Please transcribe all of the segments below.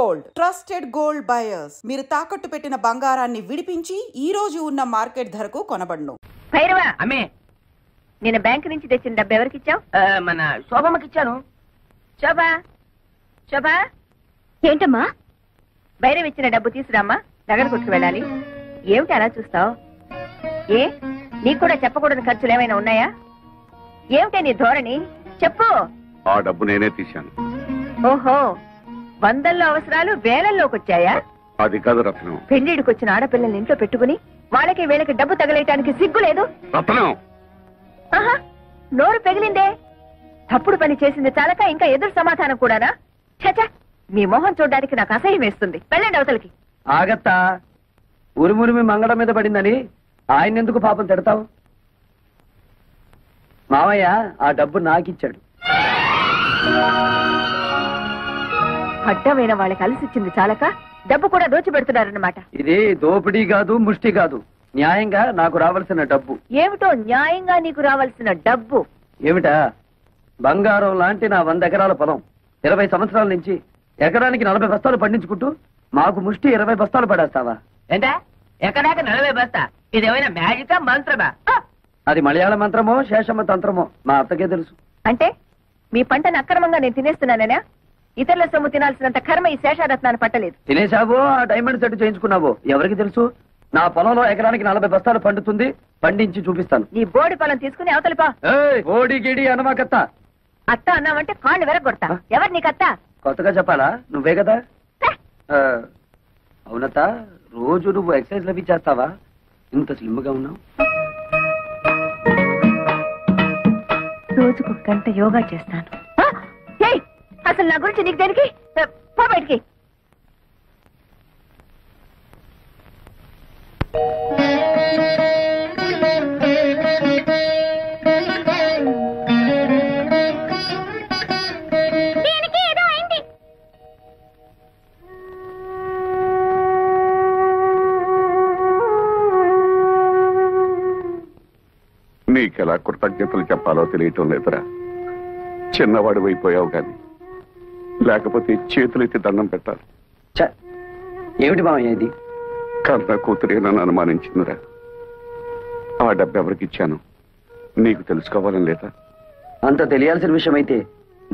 Gold, trusted gold buyers. మీరు తాకట్టు పెట్టిన బంగారాన్ని విడిపించి ఈ రోజు ఉన్న మార్కెట్ ధరకు కొనబడును. భైరవా, అమ్మే నేను బ్యాంక్ నుంచి తెచ్చిన డబ్బు ఎవరికి ఇచ్చావు? మన శోభమ్మకి ఇచ్చాను. శోభా, శోభా, ఏంటమ్మా? భైరవ్ ఇచ్చిన డబ్బు తీసురామ్మా, నగర కొట్టుకు వెళ్ళాలి. ఏమిటి అలా చూస్తావు? ఏ నీకు కూడా చెప్పకూడని ఖర్చులు ఏమైనా ఉన్నాయా? ఏమిటే నీ ధోరణి? చెప్పు. ఆ డబ్బు నేనే తీశాను. ఓహో, వందల్లో అవసరాలు వేలల్లోకి వచ్చాయా? అది కాదు రత్నం. పెళ్లిడికి వచ్చిన ఆడపిల్లల్ని ఇంట్లో పెట్టుకుని వాళ్ళకి వీళ్ళకి డబ్బు తగలేయటానికి సిగ్గు లేదు? రత్నం, ఆహా, నోరు పెగిలిందే. తప్పుడు పని చేసింది చాలక ఇంకా ఎదురు సమాధానం కూడానా? చచా, మీ మొహం చూడడానికి నాకు అసహ్యం వేస్తుంది. వెళ్ళండి అవతలకి. ఆగత్తా, ఉరుమురిమి మంగళం మీద పడిందని ఆయన ఎందుకు పాపం తిడతావు? మావయ్య ఆ డబ్బు నాకిచ్చాడు. అడ్డమైన వాళ్ళకి అలసిచ్చింది చాలక డబ్బు కూడా దోచిపెడుతున్నారన్నమాట. ఇది దోపిడీ కాదు, ముష్టి కాదు, న్యాయంగా నాకు రావాల్సిన డబ్బు. ఏమిటో న్యాయంగా నీకు రావాల్సిన డబ్బు? ఏమిటా? బంగారం లాంటి నా 100 ఎకరాల పొలం 20 సంవత్సరాల నుంచి ఎకరానికి 40 బస్తాలు పండించుకుంటూ మాకు ముష్టి 20 బస్తాలు పడేస్తావా? ఏంటా ఎకరాకి 40 బస్తా? ఇదేమైనా మ్యాజికా, మంత్రమా? అది మలయాళ మంత్రమో శేషమ్మ తంత్రమో మా అత్తకే తెలుసు. అంటే మీ పంటను అక్రమంగా నేను తినేస్తున్నానేనా? ఇతరుల సొమ్ము తినాల్సినంత కర్మ ఈ శేషారత్నాన్ని పట్టలేదు. తినేశావో ఆ డైమండ్ సెట్ చేయించుకున్నావో ఎవరికి తెలుసు? నా పొలంలో ఎకరానికి 40 బస్తాలు పండుతుంది, పండించి చూపిస్తాను. నీ బోడి పొలం తీసుకుని అవతలిపా. ఓడి గిడి అనమాకత్త. అత్త అన్నావంటే కాళ్ళు వెరగొడతా. ఎవరు నీకత్త? కొత్తగా చెప్పాలా? నువ్వే కదా. అవునత్త, రోజు నువ్వు ఎక్సర్సైజ్ లవి చేస్తావా? ఇంత స్లిమ్ గా ఉన్నావు. రోజుకు 1 గంట యోగా చేస్తాను. అసలు నా గురించి నీకు దేనికి? పో బయటికి. నీకెలా కృతజ్ఞతలు చెప్పాలో తెలియటం లేదురా. చిన్నవాడు అయిపోయావు గాని, లేకపోతే చేతులెత్తి దండం పెట్టాలి. ఏమిటి మామయ్య ఇది? కన్న కూతురే నన్ను అనుమానించిందిరా. ఆ డబ్బు ఎవరికి ఇచ్చాను నీకు తెలుసుకోవాలని లేదా? అంత తెలియాల్సిన విషయం అయితే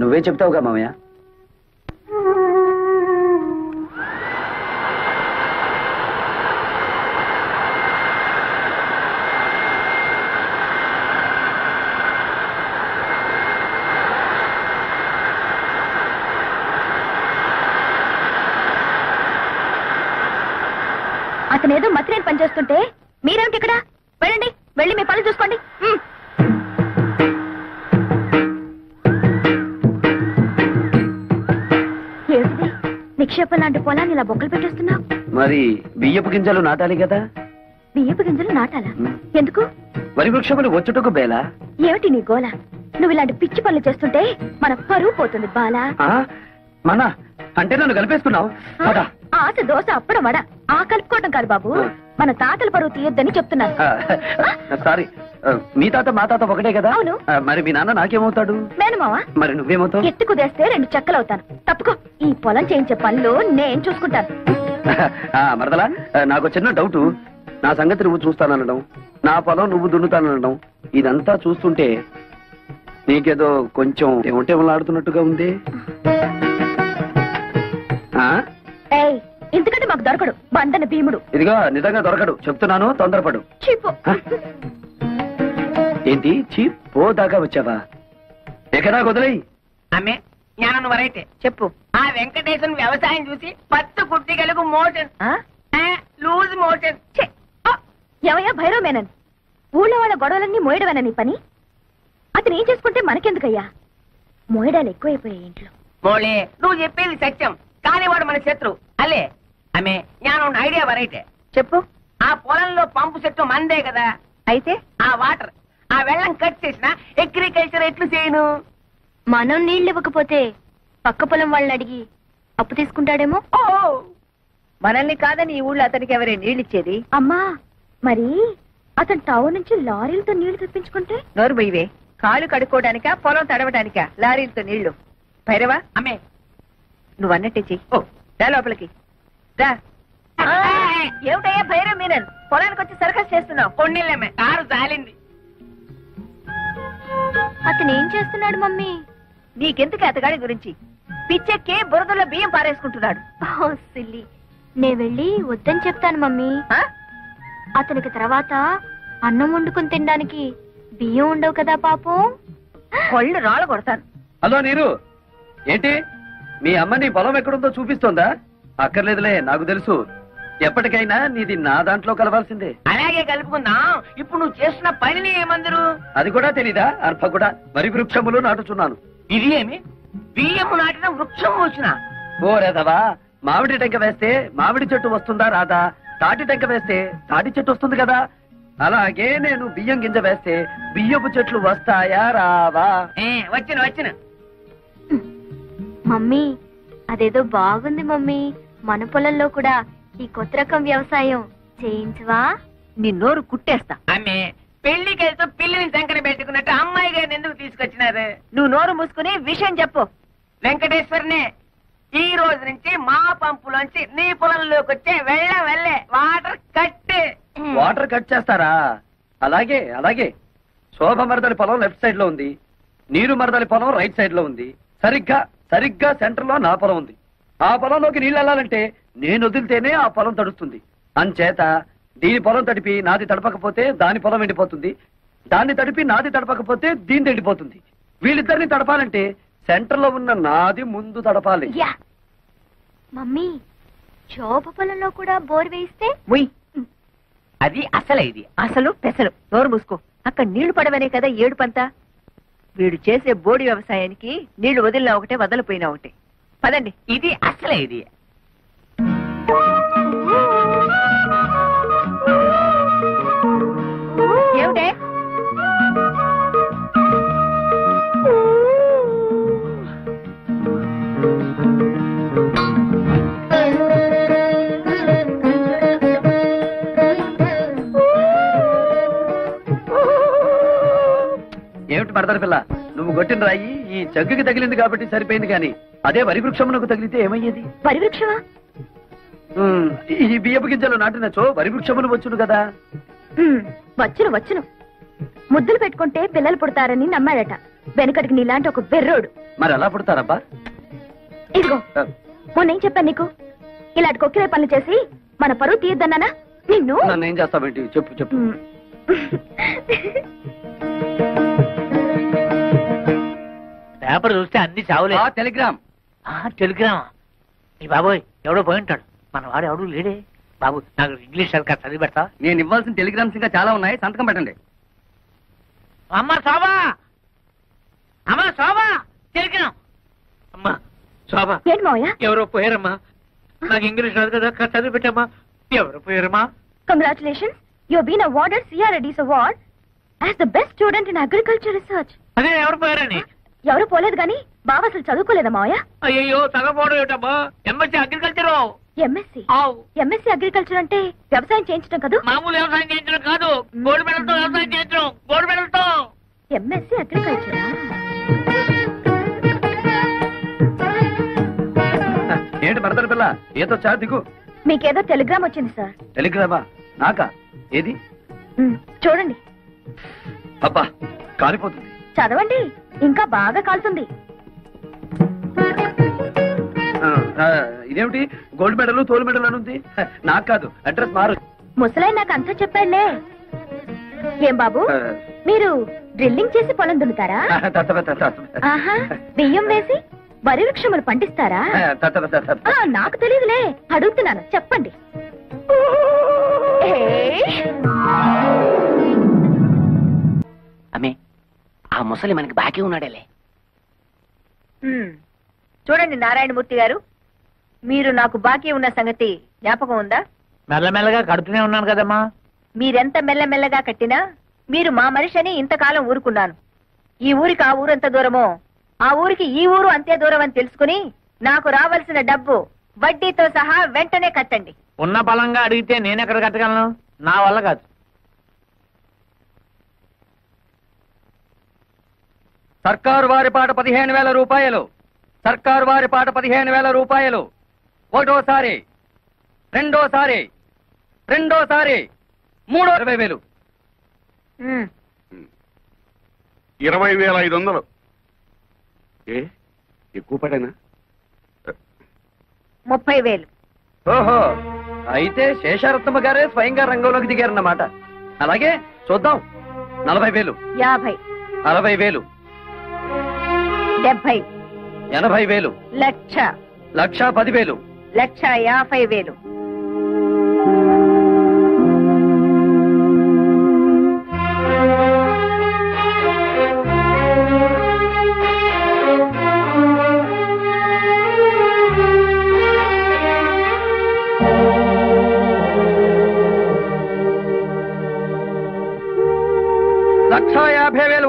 నువ్వే చెప్తావుగా మామయ్య. అతనేదో మత్రేని పనిచేస్తుంటే మీరేమిటి ఇక్కడ? వెళ్ళండి, వెళ్ళి మీ పనులు చూసుకోండి. ఏమిటి నిక్షేపం లాంటి పొలాన్ని ఇలా బొక్కలు పెట్టేస్తున్నావు? మరి బియ్యపు గింజలు నాటాలి కదా. బియ్యపు గింజలు నాటాలా? ఎందుకు? వరి వృక్షములు వచ్చుటకు బేలా. ఏమిటి నీ గోల? నువ్వు ఇలాంటి పిచ్చి పనులు చేస్తుంటే మన పరువు పోతుంది బాలా. మన అంటే నన్ను కలిపేసుకున్నావు. ఆశ దోశ అప్పడం వడ ఆ కలుపుకోవటం కాదు బాబు, మన తాతల పరువు తీయొద్దని చెప్తున్నాను. సారీ, మీ తాత మా తాత ఒకటే కదా. అవును. మరి మీ నాన్న నాకేమవుతాడు? మేనమావా. మరి నువ్వేమవుతావు? ఎత్తు కుదేస్తే 2 చెక్కలవుతాను. తప్పుకో, ఈ పొలం చేయించే పనులు నేను చూసుకుంటాను. మరదలా, నాకు చిన్న డౌట్. నా సంగతి నువ్వు చూస్తాననడం, నా పొలం నువ్వు దున్నుతాననడం, ఇదంతా చూస్తుంటే నీకేదో కొంచెం ఏమంటేమలాడుతున్నట్టుగా ఉంది. ఎందుకంటే మాకు దొరకడు బండన భీముడు. ఇదిగో నిజంగా దొరకడు, చెప్తున్నాను, తొందరపడు. చీపు. ఏంటి చీపో దాకా వచ్చావా? ఎక్కడా వదిలేయి. అమ్మే జ్ఞానం వరైతే చెప్పు. ఆ వెంకటేశ్వర వ్యవసాయం చూసి 10 కుట్టిగలకు మోషన్, లూజ్ మోషన్. ఎవయ్యా భైరవ్ మేనన్? ఊళ్ళో వాళ్ళ గొడవలన్నీ మోయడమేనా నీ పని? అతను ఏం చేసుకుంటే మనకెందుకయ్యా? మోయడాలు ఎక్కువైపోయాయి ఇంట్లో. మోళే, నువ్వు చెప్పేది సత్యం, కానీ వాడు మన శత్రు అల్లే. అమ్మే జ్ఞానం ఐడియా వరైతే చెప్పు. ఆ పొలంలో పంపు చెట్టు మందే కదా. అయితే ఆ వాటర్, ఆ వెళ్ళం కట్ చేసిన అగ్రికల్చర్ ఎట్లు చేయను? మనం నీళ్ళు ఇవ్వకపోతే పక్క పొలం వాళ్ళని అడిగి అప్పు తీసుకుంటాడేమో. మనల్ని కాదని ఈ ఊళ్ళో అతనికి ఎవరే నీళ్ళిచ్చేది? అమ్మా, మరి అతను టౌన్ నుంచి లారీలతో నీళ్లు తెప్పించుకుంటే? నోరు బొయ్యవే. కాలు కడుక్కోవడానికా పొలం తడవడానికా లారీలతో నీళ్లు? భైరవా, అమ్మే నువ్వు అన్నట్టే చెయ్యి. రా లోపలికి రా. ఏమిటయ్యా భైరవ్ మీనన్, పొలానికి వచ్చి సర్కస్ చేస్తున్నావు? కొన్నిళ్ళమే కారు జాలింది. అతను ఏం చేస్తున్నాడు మమ్మీ? నీకెందుకు అతగాడి గురించి? పిచ్చెక్కి బురదలో బియ్యం పారేసుకుంటున్నాడు. ఓ సిల్లి, నే వెళ్ళి వద్దని చెప్తాను మమ్మీ. ఆ? అతనికి తర్వాత అన్నం వండుకుని తినడానికి బియ్యం ఉండవు కదా పాపం. కొళ్ళు రాళ్ళు కొడతాను. హలో నీరు, ఏంటి మీ అమ్మ నీ పొలం ఎక్కడుందో చూపిస్తోందా? అక్కర్లేదులే, నాకు తెలుసు. ఎప్పటికైనా నీది నా దాంట్లో కలవాల్సిందే. అలాగే కలుపుకుందాం. ఇప్పుడు నువ్వు చేస్తున్న పనిని ఏమందరు? అది కూడా తెలీదా? అర్భ కూడా వరి వృక్షములు నాటుచున్నాను. ఇది ఏమి? బియ్యము నాటిన వృక్షం వచ్చిన? ఓ రేదవా, మామిడి టెంక వేస్తే మామిడి చెట్టు వస్తుందా రాదా? తాటి టెంక వేస్తే తాటి చెట్టు వస్తుంది కదా. అలాగే నేను బియ్యం గింజ వేస్తే బియ్యపు చెట్లు వస్తాయా రావా? వచ్చిన మమ్మీ అదేదో బాగుంది మమ్మీ. మన పొలంలో కూడా ఈ కొత్త రకం వ్యవసాయం చేయించవా? నీ నోరు కుట్టేస్తా. ఆమె పెళ్లికి వెళ్తూ పిల్లిని సంకన పెట్టుకున్నట్టు అమ్మాయి గారిని ఎందుకు తీసుకొచ్చినారు? నువ్వు నోరు మూసుకుని విషయం చెప్పు. వెంకటేశ్వరనే, ఈ రోజు నుంచి మా పంపులోంచి నీ పొలంలోకి వచ్చే వెళ్ళే వాటర్ కట్టే. వాటర్ కట్ చేస్తారా? అలాగే అలాగే. శోభ మరదలి పొలం లెఫ్ట్ సైడ్ లో ఉంది, నీరు మరదలి పొలం రైట్ సైడ్ లో ఉంది. సరిగ్గా సెంటర్ లో నా పొలం ఉంది. ఆ పొలంలోకి నీళ్ళు వెళ్ళాలంటే నేను వదిలితేనే ఆ పొలం తడుస్తుంది. అంచేత దీని పొలం తడిపి నాది తడపకపోతే దాని పొలం ఎండిపోతుంది, దాన్ని తడిపి నాది తడపకపోతే దీని ఎండిపోతుంది. వీళ్ళిద్దరిని తడపాలంటే సెంటర్ లో ఉన్న నాది ముందు తడపాలి. యా మమ్మీ, శోభ పొలంలో కూడా బోర్ వేయిస్తే? ఉయ్, అది అసలే ఇది. అసలు పెసలు. నోరు మూసుకో. అక్కడ నీళ్లు పడవనే కదా ఏడుపంతా. వీడు చేసే బోడి వ్యవసాయానికి నీళ్లు వదిలినా ఒకటే, వదలిపోయినా ఒకటే. పదండి. ఇది అసలే ఇది. ఏమిటే? ఏమిటి మరదలి పిల్ల, నువ్వు కొట్టిన రాయి ఈ జగ్గుకి తగిలింది కాబట్టి సరిపోయింది, కానీ అదే వరి వృక్షమునకు తగిలితే ఏమయ్యేది? వరి వృక్షమా? ఈ బియ్యపు గింజలు నాటినచో వరి వృక్షములు వచ్చును కదా. వచ్చును. ముద్దులు పెట్టుకుంటే పిల్లలు పుడతారని నమ్మాడట వెనకటికి నీలాంటి ఒక బెర్రోడు. మరి ఎలా పుడతారబ్బా? ఇదిగో మొన్నేం చెప్పాను నీకు? ఇలాంటి కొక్కిరే పనులు చేసి మన పరువు తీయద్దన్నానా నిన్ను? నన్ను ఏం చేస్తావేంటి? చెప్పు. పేపర్ చూస్తే అన్ని చావులే. టెలిగ్రామ్. టెలిగ్రామా? ఈ బాబోయ్, ఎవడో పోయి ఉంటాడు. మన వాడు ఎవడు లేడే. బాబు, నాకు ఇంగ్లీష్ సరిగ్గా చదివి పెడతా? నేను ఇవ్వాల్సిన టెలిగ్రామ్స్ ఇంకా చాలా ఉన్నాయి, సంతకం పెట్టండి. అమ్మ శోభా, టెలిగ్రామ్. అమ్మా శోభా, ఏంటి మావయ్య? ఎవరో పోయారమ్మా. నాకు ఇంగ్లీష్ రాదు కదా, చదివి పెట్టమ్మా. ఎవరో పోయారమ్మా. Congratulations, you have been awarded CRADS award as the best student in agriculture research. అదే ఎవరు పోయారని? ఎవరు పోలేదు గాని బావ అసలు చదువుకోలేదా మావయ్య? అయ్యో, చదవపోవడం ఏమిటమ్మా? MSc agriculture. ఎంఎస్సీ అగ్రికల్చర్ అంటే వ్యవసాయం చేయించడం కదా? మామూలు వ్యవసాయం చేయించడం కాదు, గోల్డ్ మెడల్తో వ్యవసాయం చేయించడం. గోల్డ్ మెడల్తో. ఎంఎస్సీ అగ్రికల్చరా? ఏంటి మరదలి పిల్ల, ఏదో చా దిగు. మీకేదో టెలిగ్రామ్ వచ్చింది సార్. టెలిగ్రామా? నాకా? ఏది? చూడండి. అబ్బా, కాలిపోతుంది. చదవండి, ఇంకా బాగా కాలుతుంది. ఇదేమిటి గోల్డ్ మెడల్ తోలు మెడల్ అని ఉంది? నాకు కాదు, అడ్రస్ మారు. ముసలాయి నాకు అంతా చెప్పాడులే. ఏం బాబు, మీరు డ్రిల్లింగ్ చేసి పొలం దున్నుతారా? ఆహా, బియ్యం వేసి వరి వృక్షములు పండిస్తారా? నాకు తెలియదులే, అడుగుతున్నాను, చెప్పండి. అమ్మే, ఆ ముసలి మనకి బాకీ ఉన్నాడేలే. చూడండి నారాయణమూర్తి గారు, మీరు నాకు బాకీ ఉన్న సంగతి జ్ఞాపకం ఉందా? మెల్లమెల్లగా కడుతూనే ఉన్నాను కదమ్మా. మీరెంత మెల్లమెల్లగా కట్టినా మీరు మా మనిషిని ఇంతకాలం ఊరుకున్నాను. ఈ ఊరికి ఆ ఊరు ఎంత దూరమో, ఆ ఊరికి ఈ ఊరు అంతే దూరం అని తెలుసుకుని నాకు రావాల్సిన డబ్బు వడ్డీతో సహా వెంటనే కట్టండి. ఉన్న బలంగా అడిగితే నేనెక్కడ కట్టగలను? నా వల్ల కాదు. సర్కారు వారి పాట 15,000 రూపాయలు. సర్కారు వారి పాట 15,000 రూపాయలు. ఒకటోసారి, రెండోసారి, మూడో 20,000. 20,500. ఎక్కువ పడేనా? 30,000. ఓహో, అయితే శేషారత్నమ్మ గారే స్వయంగా రంగంలోకి దిగారన్నమాట. అలాగే చూద్దాం. 40,000, 50, 60,000, 70, 80,000, లక్ష, 1,10,000. 1,50,000.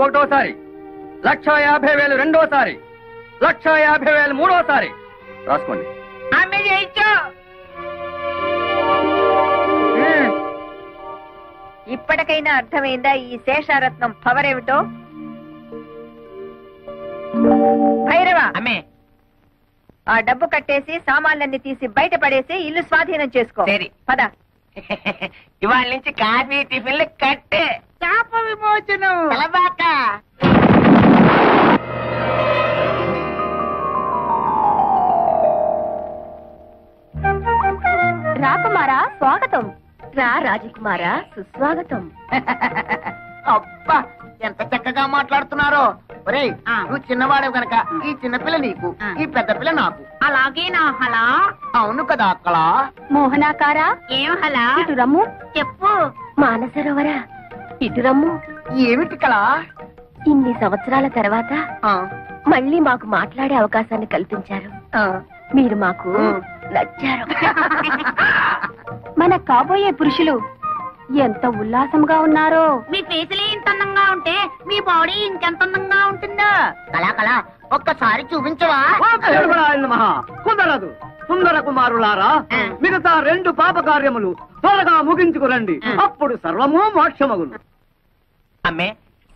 ఒకటోసారి, 1,50,000 రెండోసారి, 1,50,000 మూడోసారి. రాసుకోండి. అమ్మే చేయించు. ఇప్పటికైనా అర్థమైందా ఈ శేషారత్నం పవర్ ఏమిటో? భైరవ, అమ్మే ఆ డబ్బు కట్టేసి సామాన్లన్నీ తీసి బయట పడేసి ఇల్లు స్వాధీనం చేసుకో. సరే. పద. ఇవాళ నుంచి కాఫీ టిఫిన్లు కట్టే. శాప విమోచనం. తలబాక. రాకుమారా స్వాగతం. రా రాజకుమారా సుస్వాగతం. అబ్బా ఎంత చక్కగా మాట్లాడుతున్నారో. ఒరేయ్, నువ్వు చిన్నవాడవు గనక ఈ చిన్నపిల్ల నీకు, ఈ పెద్ద పిల్ల నాకు. అలాగే నా హలా. అవును కదా అక్కడ. మోహనాకారా ఏం హలా? ఇటు రమ్ము. చెప్పు. మానసరోవరా ఇటు రమ్ము. ఏమిటి కలా? ఇన్ని సంవత్సరాల తర్వాత మళ్ళీ మాకు మాట్లాడే అవకాశాన్ని కల్పించారు. మీరు మాకు నచ్చారు. మన కాబోయే పురుషులు ఎంత ఉల్లాసంగా ఉన్నారో. మీ ఫేసులే ఇంత అందంగా ఉంటే మీ బాడీ ఇంకెంత అందంగా ఉంటుందో. కళా కళా ఒక్కసారి చూపించవా? కుదరదు. సుందర కుమారులారా, మిగతా 2 పాప కార్యములు త్వరగా ముగించుకురండి. అప్పుడు సర్వము మోక్షమగును. అమ్మే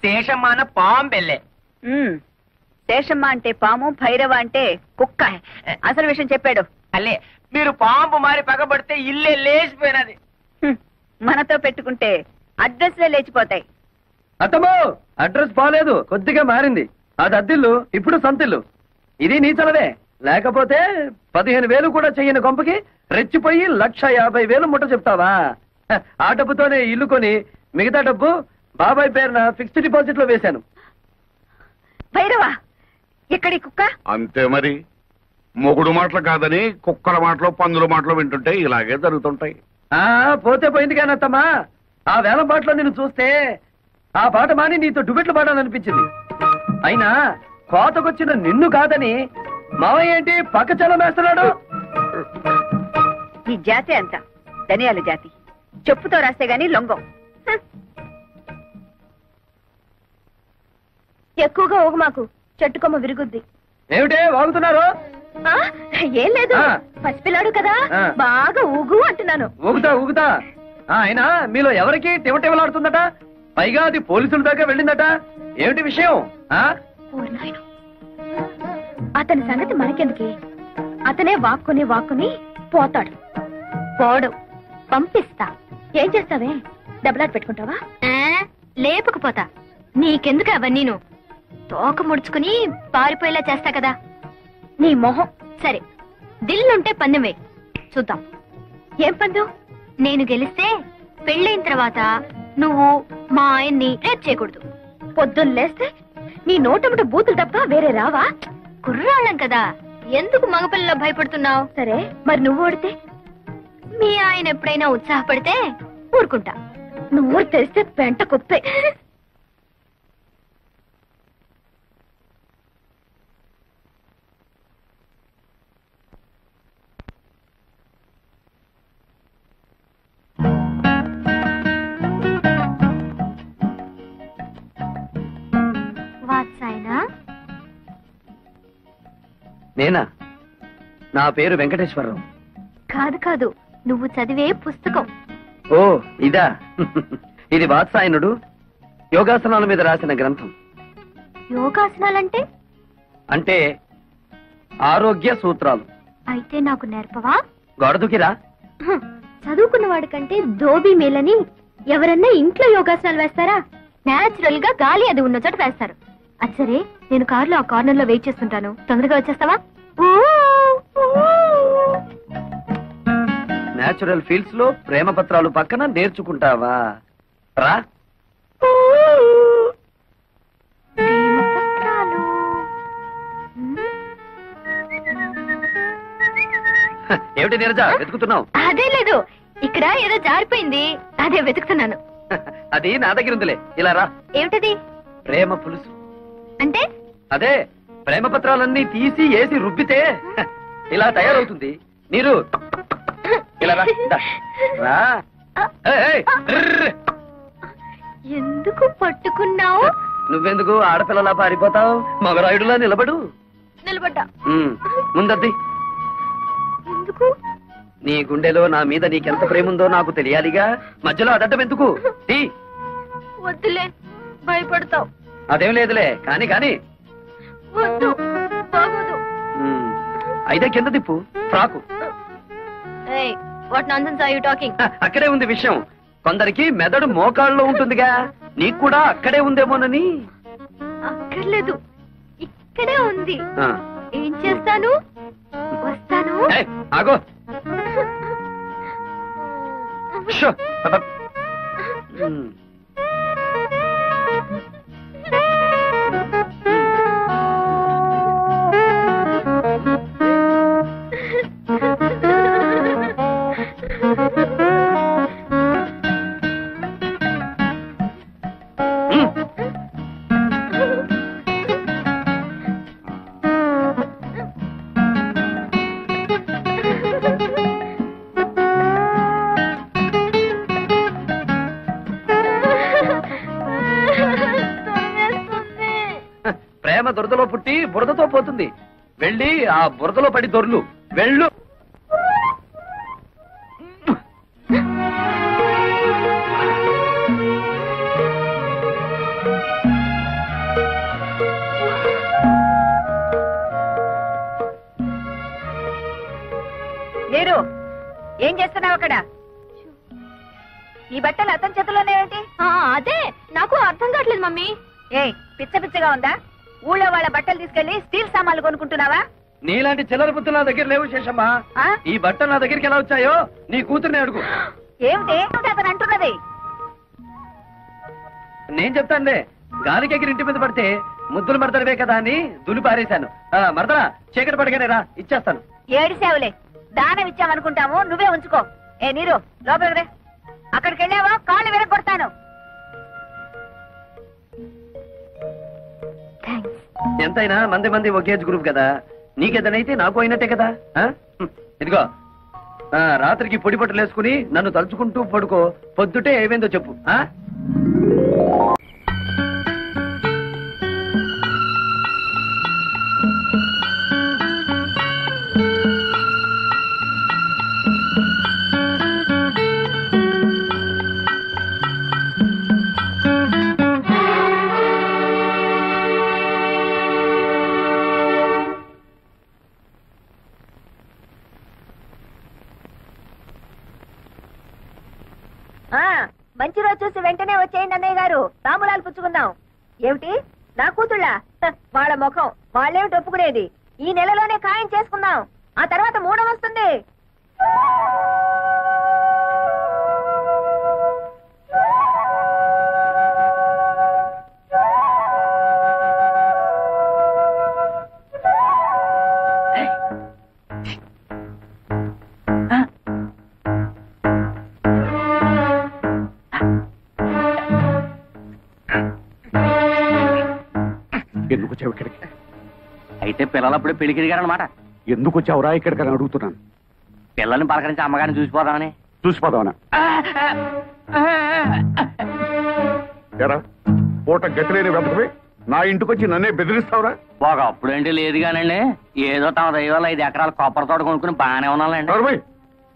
శేషమాన పాంబెల్లే. శేషమ్మ అంటే పాము, భైరవ అంటే కుక్క. అసలు విషయం చెప్పాడు. అల్లే మీరు పాంపు మారి పగబడితే ఇల్లే లేచిపోయినది. మనతో పెట్టుకుంటే అడ్రస్లే లేచిపోతాయి. అత్తమ్మో, అడ్రస్ బాలేదు, కొద్దిగా మారింది. అది అద్దిల్లు, ఇప్పుడు సొంతిల్లు. ఇది నీ చలవే. లేకపోతే 15,000 కూడా చెయ్యని కొంపకి రెచ్చిపోయి 1,50,000 ముట్ట చెప్తావా? ఆ డబ్బుతోనే ఇల్లు కొని మిగతా డబ్బు బాబాయ్ పేరున ఫిక్స్డ్ డిపాజిట్ లో వేశాను. భైరవ, ఎక్కడి కుక్క? అంతే మరి. మొగుడు మాటలు కాదని కుక్కల మాటలు, పందుల మాటలు వింటుంటే ఇలాగే జరుగుతుంటాయి. పోతే పోయింది కానీ అత్తమ్మా, ఆ వేలం పాటలో నిన్ను చూస్తే ఆ పాట మాని నీతో డుబెట్లు పాడాలనిపించింది. అయినా కోతకొచ్చిన నిన్ను కాదని మావయ్య ఏంటి పక్క చలం వేస్తున్నాడు? ఈ జాతి అంత ధనియాల జాతి. చెప్పుతో రాస్తే గాని లొంగం. ఎక్కువగా ఊగు మాకు, చెట్టుకొమ్మ విరుగుద్ది. ఏమిటే వాగుతున్నారు? ఏం లేదు, పసిపిల్లాడు కదా, బాగా ఊగు అంటున్నాను. ఊగుతా. అయినా మీలో ఎవరికి టివటివలాడుతుందట? పైగా అది పోలీసుల దాకా వెళ్ళిందట. ఏమిటి విషయం? అతని సంగతి మనకెందుకే? అతనే వాక్కుని పోతాడు. పోడు, పంపిస్తా. ఏం చేస్తావే? డబ్బులాట పెట్టుకుంటావా? లేపుకుపోతా. నీకెందుకు అవన్నీను? తోక ముడుచుకుని పారిపోయేలా చేస్తా కదా. నీ మొహం. సరే, దిల్లుంటే పందెమే చూద్దాం. ఏం పందెం? నేను గెలిస్తే పెళ్ళైన తర్వాత నువ్వు మా ఆయన్ని రేప్ చేయకూడదు. పొద్దున్న లేస్తే నీ నోటముట బూతులు తప్ప వేరే రావా? కుర్రాళ్ళం కదా, ఎందుకు మగపిల్లలో భయపడుతున్నావు? సరే, మరి నువ్వు ఓడితే? మీ ఆయన ఎప్పుడైనా ఉత్సాహపడితే ఊరుకుంటా. నువ్వు తెలిస్తే పెంట కుప్పే. నేనా? నా పేరు వెంకటేశ్వరరావు. కాదు, నువ్వు చదివే పుస్తకం. ఓ ఇదా? ఇది వాత్సాయనుడు యోగాసనాల మీద రాసిన గ్రంథం. యోగాసనాలంటే? అంటే ఆరోగ్య సూత్రాలు. అయితే నాకు నేర్పవా? గోడ దూకిరా. చదువుకున్న వాడికంటే దోబీ మేలని ఎవరన్నా ఇంట్లో యోగాసనాలు వేస్తారా? నేచురల్ గా గాలి అది ఉన్న చోట వేస్తారు. అది సరే, నేను కారులో ఆ కార్నర్ లో వెయిట్ చేస్తుంటాను, తొందరగా వచ్చేస్తావా? నేచురల్ ఫీల్డ్స్ లో ప్రేమ పత్రాలు పక్కన నేర్చుకుంటావా? రా. ఏమిటి నీరజ వెతుకుతున్నావు? అదే లేదు, ఇక్కడ ఏదో జారిపోయింది, అదే వెతుకుతున్నాను. అది నా దగ్గర ఉందిలే, ఇలా రా. ఏమిటది? ప్రేమ పులుసు. అంటే? అదే ప్రేమ పత్రాలన్నీ తీసి వేసి రుబ్బితే ఇలా తయారవుతుంది. నీరు ఇలా రా. రా. ఎందుకు పట్టుకున్నావు? నువ్వెందుకు ఆడపిల్లలా పారిపోతావు? మగరాయుడులా నిలబడు. నిలబడ్డా. ముందద్ది. ఎందుకు? నీ గుండెలో నా మీద నీకెంత ప్రేమ ఉందో నాకు తెలియాలిగా. మధ్యలో అడ్డం ఎందుకు? వద్దులే, భయపడతావు. అదేం లేదులే, కాని కాని. వద్దు, బాగోదు. అయితే కింద తిప్పు frock. What nonsense are you talking? అక్కడే ఉంది విషయం. కొందరికి మెదడు మోకాళ్ళలో ఉంటుందిగా, నీకు కూడా అక్కడే ఉందేమోనని. అక్కర్లేదు, ఇక్కడే ఉంది. ఏం చేస్తాను? వస్తాను. ఆగో. ప్రేమ దురదలో పుట్టి బురదతో పోతుంది. వెళ్ళి ఆ బురదలో పడి దొర్లు. వెళ్ళు. లేరు, ఏం చేస్తున్నావు అక్కడ? ఈ బట్టలు అతని చేతిలోనే ఏంటి? అదే నాకు అర్థం కావట్లేదు మమ్మీ. పిచ్చ పిచ్చగా ఉందా? ఊళ్ళో వాళ్ళ బట్టలు తీసుకెళ్లి స్టీల్ సామాన్లు కొనుక్కుంటున్నావా? నీలాంటి చిల్లర బుద్ధులు నా దగ్గర లేవు శేషమ్మా. ఈ బట్టలు నా దగ్గరికి ఎలా వచ్చాయో నీ కూతుర్ని అడుగు. ఏమిటి అతను అంటున్నది? నేను చెప్తానులే. గాలికి ఎగిరి ఇంటి మీద పడితే ముద్దులు మరదడవే కదా అని దులి పారేశాను. మరదరా, చీకటి పడగానే రా, ఇచ్చేస్తాను. ఏడిసేవులే, దానం ఇచ్చామనుకుంటాము, నువ్వే ఉంచుకో. నీరు లోపలికి రే. అక్కడికి వెళ్ళావా కాళ్ళు విరగొడతాను. ఎంతైనా మంది మంది ఒకే గ్రూప్ కదా. నీకేదనైతే నాకు అయినట్టే కదా. ఇదిగో, రాత్రికి పొడి పట్టులు వేసుకుని నన్ను తలుచుకుంటూ పడుకో. పొద్దుటే ఏమైందో చెప్పు. మంచి రోజు చూసి వెంటనే వచ్చేయండి అన్నయ్య గారు, తాంబూలాలు పుచ్చుకుందాం. ఏమిటి నా కూతుళ్ళ? వాళ్ళ ముఖం వాళ్ళేమిటి ఒప్పుకునేది? ఈ నెలలోనే ఖాయం చేసుకుందాం, ఆ తర్వాత మూడం వస్తుంది. ఎందుకు వచ్చావు ఇక్కడికి? అయితే పిల్లలప్పుడే పెళ్లికి దిగారనమాట. ఎందుకు వచ్చావురా ఇక్కడికి అని అడుగుతున్నాను. పిల్లల్ని పలకరించి అమ్మగారిని చూసిపోదామని. చూసిపోదామనా? ఎరా, పూట గతిలేని వెతకవి నా ఇంటికి వచ్చి నన్నే బెదిరిస్తావురా? ఒకప్పుడంటే లేదు కానండి, ఏదో తమ దైవాలు 5 ఎకరాల కొబ్బరి తోట కొనుక్కుని బాగానే ఉన్నానండి.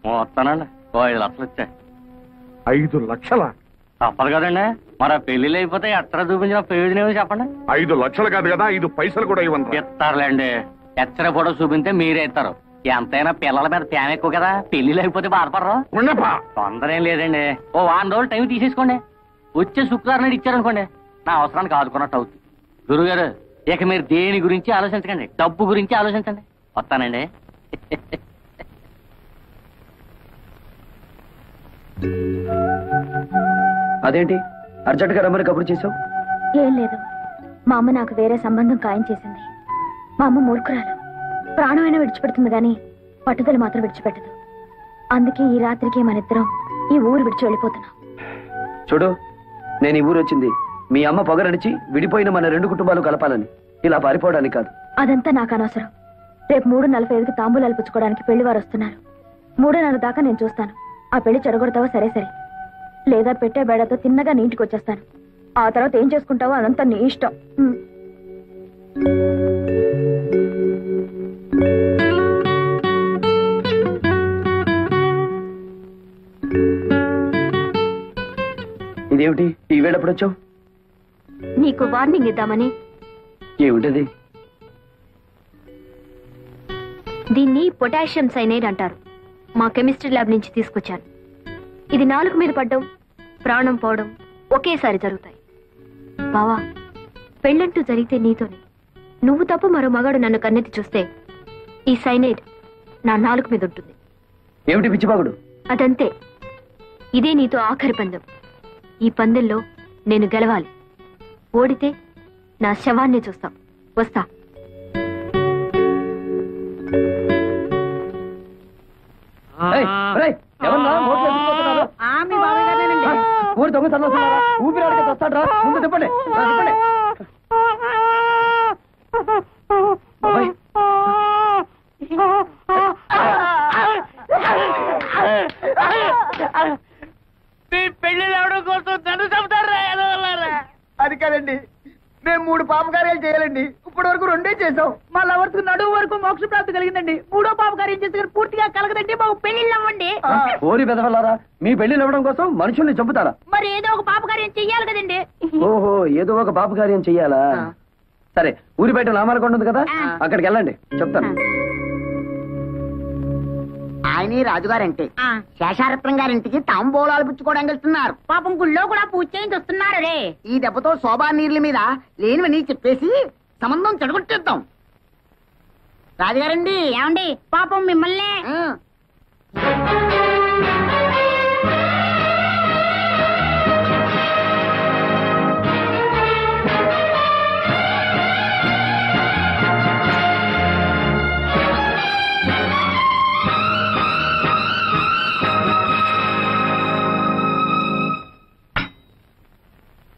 వస్తానండి, 5 లక్షలు వచ్చాయి. 5 లక్షలా? తప్పదు కదండి, మరి ఆ పెళ్లిళ్ళు అయిపోతే ఎట్లా చూపించిన ప్రయోజనం చెప్పండి. 5 లక్షలు కాదు కదా, 5 పైసలు కూడా ఇవ్వండి. ఇస్తారులేండి, ఎచ్చర ఫోటో చూపిస్తే మీరే ఇస్తారు. ఎంతైనా పిల్లల మీద ప్రేమ ఎక్కువ కదా, పెళ్లి లేకపోతే బాధపడరు. ఉండపా. తొందర ఏం లేదండి, ఓ 1 రోజులు టైం తీసేసుకోండి. వచ్చే శుక్రవారం నాడు ఇచ్చారనుకోండి, నా అవసరానికి ఆదుకున్నట్టు అవుతుంది. గురుగారు, ఇక మీరు దేని గురించి ఆలోచించకండి, డబ్బు గురించి ఆలోచించండి. వస్తానండి. అదేంటి అర్జెంట్ గా రమ్మని కబురు చేసావు? ఏం లేదు, మా అమ్మ నాకు వేరే సంబంధం ఖాయం చేసింది. మా అమ్మ మూర్ఖురాలు, ప్రాణమైనా విడిచిపెడుతుంది గాని పట్టుదల మాత్రం విడిచిపెట్టదు. అందుకే ఈ రాత్రికి మనిద్దరం ఈ ఊరు విడిచి వెళ్ళిపోతున్నాం. చూడు, నేను ఈ ఊరు వచ్చింది మీ అమ్మ పొగరడిచి విడిపోయిన మన 2 కుటుంబాలు కలపాలని, ఇలా పారిపోవడానికి కాదు. అదంతా నాకు అనవసరం. రేపు 3:45కి తాంబూలాలు పుచ్చుకోవడానికి పెళ్లి వారు వస్తున్నారు. 3:30 దాకా నేను చూస్తాను. ఆ పెళ్లి చెడగొడతావా సరే సరే, లేదా పెట్టే బేడతో తిన్నగా నీ ఇంటికి వచ్చేస్తాను. ఆ తర్వాత ఏం చేసుకుంటావో అదంతా నీ ఇష్టం. ఇదేమిటి ఈ వేళప్పుడు వచ్చావు? నీకు వార్నింగ్ ఇద్దామని. ఏమిటది? దీన్ని పొటాషియం సైనైడ్ అంటారు. మా కెమిస్ట్రీ ల్యాబ్ నుంచి తీసుకొచ్చాను. ఇది నాలుగు మీద పడ్డం, ప్రాణం పోవడం ఒకేసారి జరుగుతాయి. బావా, పెళ్ళంటూ జరిగితే నీతోనే. నువ్వు తప్ప మరో మగాడు నన్ను కన్నెత్తి చూస్తే ఈ సైనైడ్ నా నాలుగు మీద ఉంటుంది. ఏమిటి పిచ్చిబాగుడు? అదంతే. ఇదే నీతో ఆఖరి పందెం. ఈ పందెంలో నేను గెలవాలి. ఓడితే నా శవాన్ని చూస్తాం. వస్తా. ఊరు దొంగ చల్లొస్తున్నారా? ఊపిరాడికి వస్తాడ్రా, ముందు తిప్పండి. పెళ్లి అవడం కోసం నన్ను చెబుతారా? అది కాదండి, మేము 3 పాపకార్యాలు చేయాలండి. ఇప్పటి వరకు 2 చేసాం. మా లవర్స్ నడువు వరకు మోక్ష ప్రాప్తి కలిగిందండి. 3వ పాపకార్యం చేస్తే పూర్తిగా కలగదండి. మాకు పెళ్లిళ్ళు అవ్వండి. ఓరి బెదవలారా, మీ పెళ్లిళ్ళు అవ్వడం కోసం మనుషుల్ని చంపుతారా? మరి ఏదో ఒక పాపకార్యం చెయ్యాలి కదండి. ఓహో, ఏదో ఒక పాపకార్యం చెయ్యాలా? సరే, ఊరి బయట నామాలకొండ ఉంది కదా, అక్కడికి వెళ్ళండి, చెప్తాను. ఆయన రాజుగారంటే శేషారత్నం గారింటికి తాంబూలాలు పుచ్చుకోవడానికి వెళ్తున్నారు. పాపం గుళ్ళో కూడా పూజ చేయించి వస్తున్నారు రే. ఈ దెబ్బతో శోభా నీర్ల మీద లేనివని చెప్పేసి సంబంధం చెడగొట్టేద్దాం. రాజుగారండి. ఏమండి, పాపం మిమ్మల్ని.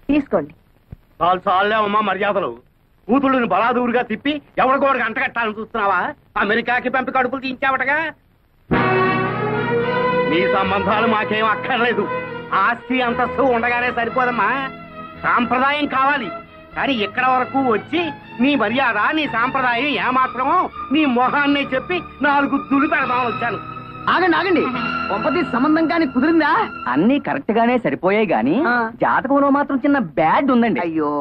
తీసుకోండి. చాలే అమ్మా మర్యాదలు. కూతుళ్ళని బలాదూరుగా తిప్పి ఎవరికోడికి అంటగట్టాలని చూస్తున్నావా? అమెరికాకి పంపి కడుపులు తీయించావటగా. నీ సంబంధాలు మాకేం అక్కర్లేదు. ఆస్తి అంతస్తు ఉండగానే సరిపోదమ్మా. సాంప్రదాయం కావాలి. కానీ ఇక్కడ వరకు వచ్చి నీ మర్యాద, నీ సాంప్రదాయం ఏమాత్రమో నీ మొహాన్ని చెప్పి 4 దులు పెడదామని వచ్చాను. ఆగండి ఆగండి, పంపతి సంబంధం కానీ కుదిరిందా? అన్ని కరెక్ట్ గానే సరిపోయాయి గాని జాతకంలో మాత్రం చిన్న బ్యాడ్ ఉందండి. అయ్యో,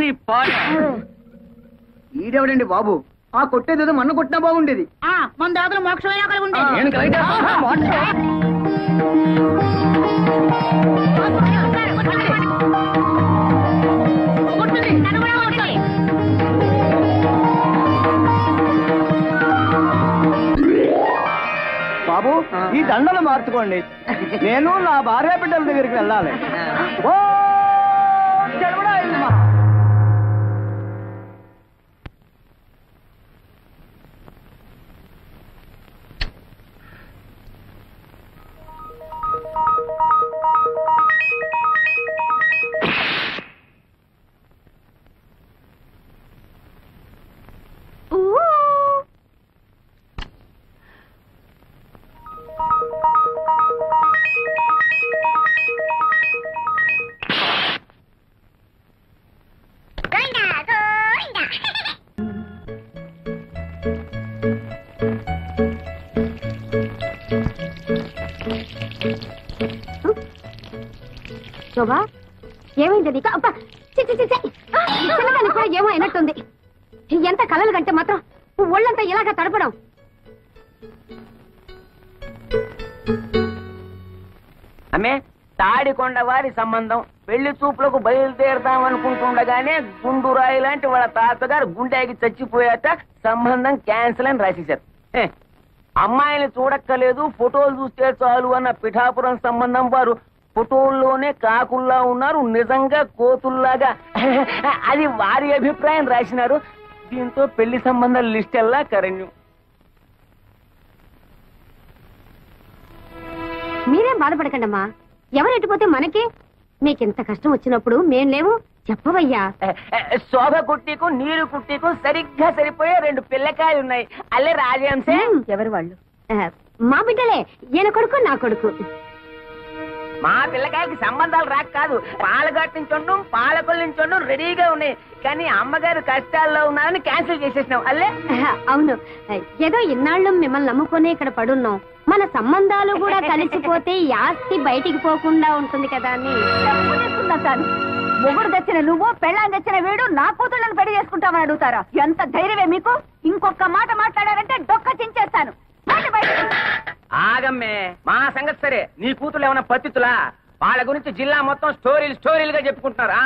నీ ఈడెవడండి బాబు? ఆ కొట్టేదేదో మొన్న కొట్టినా బాగుండేది. మన దాతలు మోక్షమైనా కలిగి ఉండేది. బాబు, ఈ దండలు మార్చుకోండి. నేను నా భార్య బిడ్డల దగ్గరికి వెళ్ళాలి. ఓ చెడమడా ఇల్మా. శోభా, ఏమైంది నీకు? అబ్బా, కూడా ఏమో అయినట్టుంది. ఎంత కలలు కంటే మాత్రం ఒళ్ళంతా ఇలాగా తడపడం. అమ్మే తాడికొండ వారి సంబంధం పెళ్లి చూపులకు బయలుదేరదామనుకుంటుండగానే గుండురాయి లాంటి వాళ్ళ తాతగారు గుండెకి చచ్చిపోయాక సంబంధం క్యాన్సిల్ అని రాసేశారు. అమ్మాయిని చూడక్కలేదు, ఫోటోలు చూస్తే చాలు అన్న పిఠాపురం సంబంధం వారు ఫోటోల్లోనే కాకుల్లా ఉన్నారు, నిజంగా కోతుల్లాగా. అది వారి అభిప్రాయం రాసినారు. దీంతో పెళ్లి సంబంధాల లిస్ట్ ఎల్లా కరణ్యం. మీరేం బాధపడకండమ్మా, ఎవరు ఎట్టుపోతే మనకి. నీకింత కష్టం వచ్చినప్పుడు మేం లేవు, చెప్పవయ్యా. శోభ కుట్టికు నీరు కుట్టికు సరిగ్గా సరిపోయే 2 పిల్లకాయలు ఉన్నాయి. అల్లే రాజంశే. ఎవరు వాళ్ళు? మా బిడ్డలే, ఈయన కొడుకు నా కొడుకు. మా పిల్లకాయకి సంబంధాలు రాక కాదు, పాలగట్టు నుంచి ఉండం పాలకొల్లు నుంచి ఉండం రెడీగా ఉన్నాయి. కానీ అమ్మగారు కష్టాల్లో ఉన్నారని క్యాన్సిల్ చేసేసినాం. అల్లే అవును, ఏదో ఇన్నాళ్ళు మిమ్మల్ని నమ్ముకునే ఇక్కడ పడున్నాం. మన సంబంధాలు కూడా కలిసిపోతే ఈ ఆస్తి బయటికి పోకుండా ఉంటుంది కదా అని సార్. మొగుడు తెచ్చిన నువ్వు, పెళ్ళాన్ని తెచ్చిన వీడు నా కూతుళ్ళని పెళ్లి చేసుకుంటామని అడుగుతారా? ఎంత ధైర్యమే మీకు? ఇంకొక మాట మాట్లాడారంటే డొక్క చించేస్తాను. ఆగమ్మే, మా సంగతి సరే. నీ కూతురు ఏమైనా పత్తితులా? వాళ్ళ గురించి జిల్లా మొత్తం స్టోరీలుగా చెప్పుకుంటున్నారా?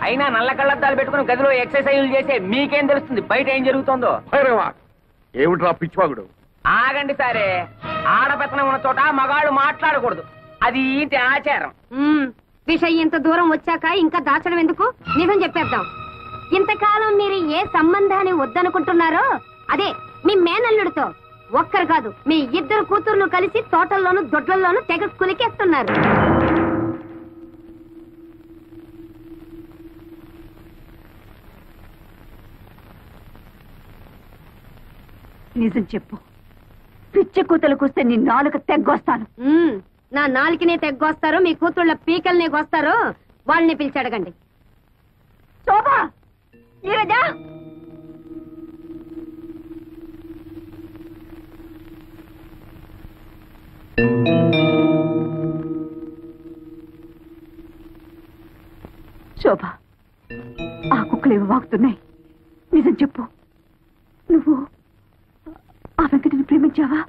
అయినా నల్ల కళ్ళద్దాలు పెట్టుకుని గదిలో ఎక్సర్సైజులు చేసే మీకేం తెలుస్తుంది బయట ఏం జరుగుతుందో? ఏమిట్రా పిచ్చివాగుడు? ఆగండి సరే. ఆడపెత్తనం ఉన్న చోట మగాళ్ళు మాట్లాడకూడదు, అది ఇంటి ఆచారం. విషయం ఇంత దూరం వచ్చాక ఇంకా దాచడం ఎందుకు? నిజం చెప్పేద్దాం. ఇంతకాలం మీరు ఏ సంబంధాన్ని వద్దనుకుంటున్నారో అదే మీ మేనల్లుడితో. ఒక్కరు కాదు, మీ 2 కూతుర్లు కలిసి తోటల్లోనూ దొడ్లల్లోనూ తెగ కులికేస్తున్నారు. నిజం చెప్పు, పిచ్చి కూతురు కూస్తే నీ నాలుక తెగ్గొస్తాను. నా నాలుకనే తెగ్గొస్తారో మీ కూతుళ్ళ పీకల్నే గొస్తారో వాళ్ళని పిలిచి అడగండి. శోభా, నీరజా, శోభ, ఆ కుక్కలేవి వాగుతున్నాయి. నిజం చెప్పు, నువ్వు ఆ వెంకటిని ప్రేమించావా?